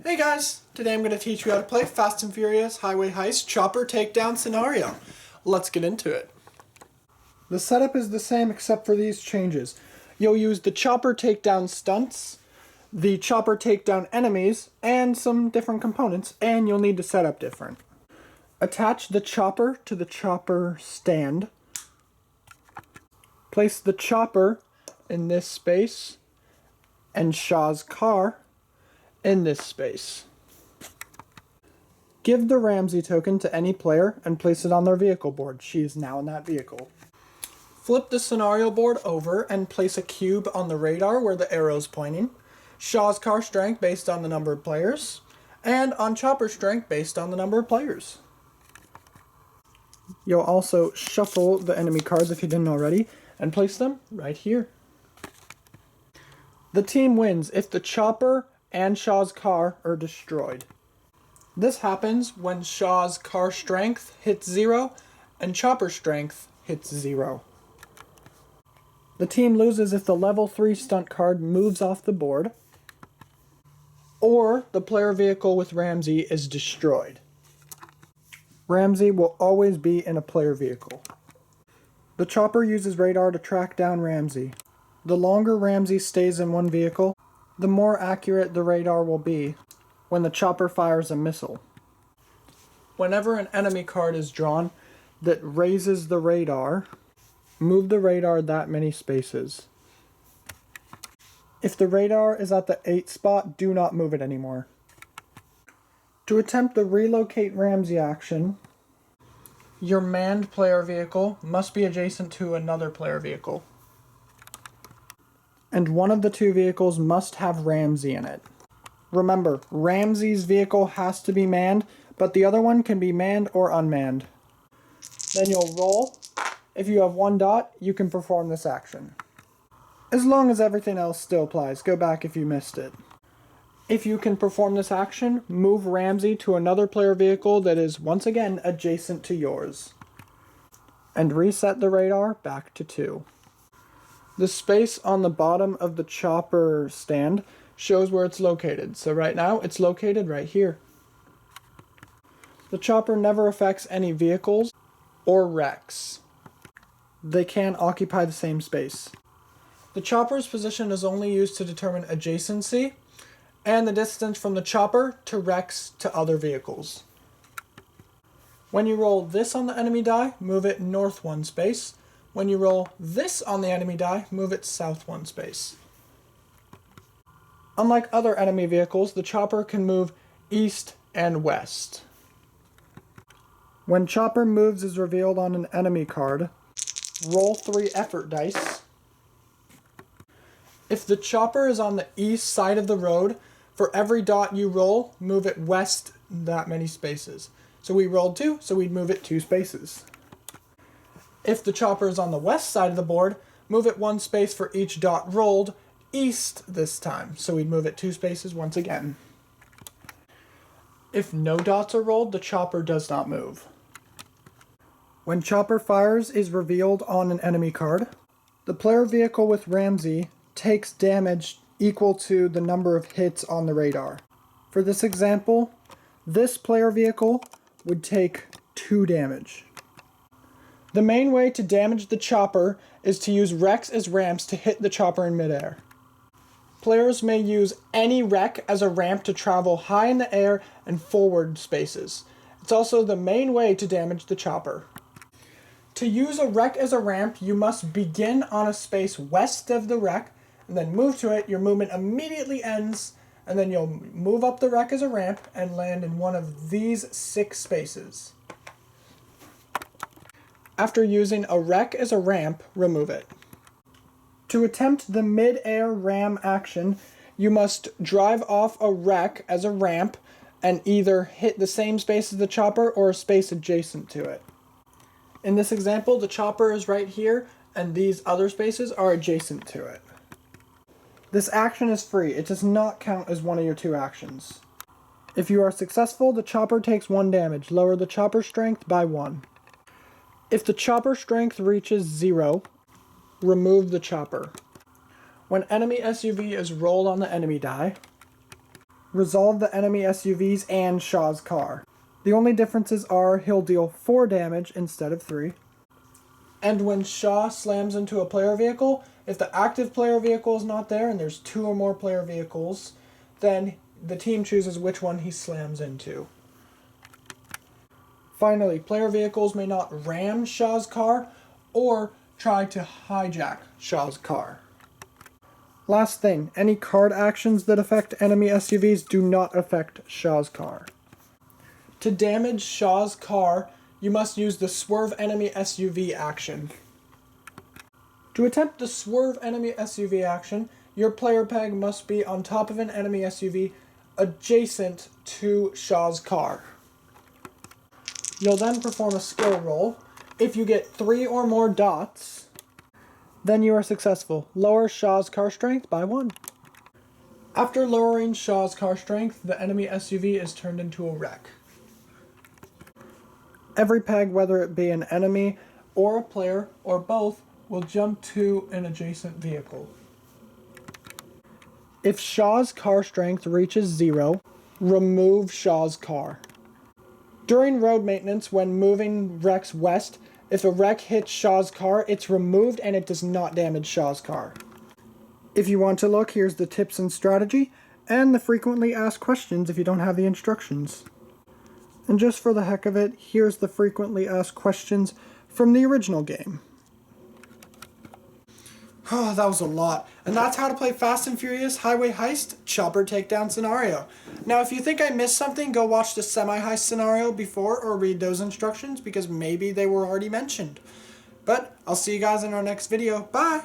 Hey guys, today I'm going to teach you how to play Fast and Furious Highway Heist Chopper Takedown scenario. Let's get into it. The setup is the same except for these changes. You'll use the Chopper Takedown stunts, the Chopper Takedown enemies, and some different components, and you'll need to set up different. Attach the chopper to the chopper stand. Place the chopper in this space and Shaw's car in this space. Give the Ramsey token to any player and place it on their vehicle board. She is now in that vehicle. Flip the scenario board over and place a cube on the radar where the arrow's pointing. Shaw's car strength based on the number of players, and on chopper strength based on the number of players. You'll also shuffle the enemy cards if you didn't already and place them right here. The team wins if the chopper and Shaw's car are destroyed. This happens when Shaw's car strength hits 0 and chopper strength hits 0. The team loses if the level 3 stunt card moves off the board or the player vehicle with Ramsey is destroyed. Ramsey will always be in a player vehicle. The chopper uses radar to track down Ramsey. The longer Ramsey stays in one vehicle, the more accurate the radar will be when the chopper fires a missile. Whenever an enemy card is drawn that raises the radar, move the radar that many spaces. If the radar is at the 8 spot, do not move it anymore. To attempt the Relocate Ramsey action, your manned player vehicle must be adjacent to another player vehicle. And one of the two vehicles must have Ramsey in it. Remember, Ramsey's vehicle has to be manned, but the other one can be manned or unmanned. Then you'll roll. If you have 1 dot, you can perform this action. As long as everything else still applies, go back if you missed it. If you can perform this action, move Ramsey to another player vehicle that is once again adjacent to yours. And reset the radar back to 2. The space on the bottom of the chopper stand shows where it's located. So right now, it's located right here. The chopper never affects any vehicles or wrecks. They can occupy the same space. The chopper's position is only used to determine adjacency and the distance from the chopper to wrecks to other vehicles. When you roll this on the enemy die, move it north 1 space. When you roll this on the enemy die, move it south 1 space. Unlike other enemy vehicles, the chopper can move east and west. When chopper moves is revealed on an enemy card, roll 3 effort dice. If the chopper is on the east side of the road, for every dot you roll, move it west that many spaces. So we rolled 2, so we'd move it 2 spaces. If the chopper is on the west side of the board, move it 1 space for each dot rolled, east this time. So we'd move it 2 spaces once again. If no dots are rolled, the chopper does not move. When chopper fires is revealed on an enemy card, the player vehicle with Ramsey takes damage equal to the number of hits on the radar. For this example, this player vehicle would take 2 damage. The main way to damage the chopper is to use wrecks as ramps to hit the chopper in midair. Players may use any wreck as a ramp to travel high in the air and forward spaces. It's also the main way to damage the chopper. To use a wreck as a ramp, you must begin on a space west of the wreck, and then move to it. Your movement immediately ends, and then you'll move up the wreck as a ramp and land in one of these 6 spaces. After using a wreck as a ramp, remove it. To attempt the mid-air ram action, you must drive off a wreck as a ramp and either hit the same space as the chopper or a space adjacent to it. In this example, the chopper is right here, and these other spaces are adjacent to it. This action is free. It does not count as one of your 2 actions. If you are successful, the chopper takes 1 damage. Lower the chopper strength by 1. If the chopper strength reaches 0, remove the chopper. When enemy SUV is rolled on the enemy die, resolve the enemy SUVs and Shaw's car. The only differences are he'll deal 4 damage instead of 3. And when Shaw slams into a player vehicle, if the active player vehicle is not there and there's 2 or more player vehicles, then the team chooses which one he slams into. Finally, player vehicles may not ram Shaw's car or try to hijack Shaw's car. Last thing, any card actions that affect enemy SUVs do not affect Shaw's car. To damage Shaw's car, you must use the Swerve Enemy SUV action. To attempt the Swerve Enemy SUV action, your player peg must be on top of an enemy SUV adjacent to Shaw's car. You'll then perform a skill roll. If you get 3 or more dots, then you are successful. Lower Shaw's car strength by 1. After lowering Shaw's car strength, the enemy SUV is turned into a wreck. Every peg, whether it be an enemy or a player or both, will jump to an adjacent vehicle. If Shaw's car strength reaches 0, remove Shaw's car. During road maintenance, when moving wrecks west, if a wreck hits Shaw's car, it's removed and it does not damage Shaw's car. If you want to look, here's the tips and strategy, and the frequently asked questions if you don't have the instructions. And just for the heck of it, here's the frequently asked questions from the original game. Oh, that was a lot. And that's how to play Fast and Furious Highway Heist Chopper Takedown scenario. Now, if you think I missed something, go watch the semi-heist scenario before or read those instructions because maybe they were already mentioned. But I'll see you guys in our next video. Bye!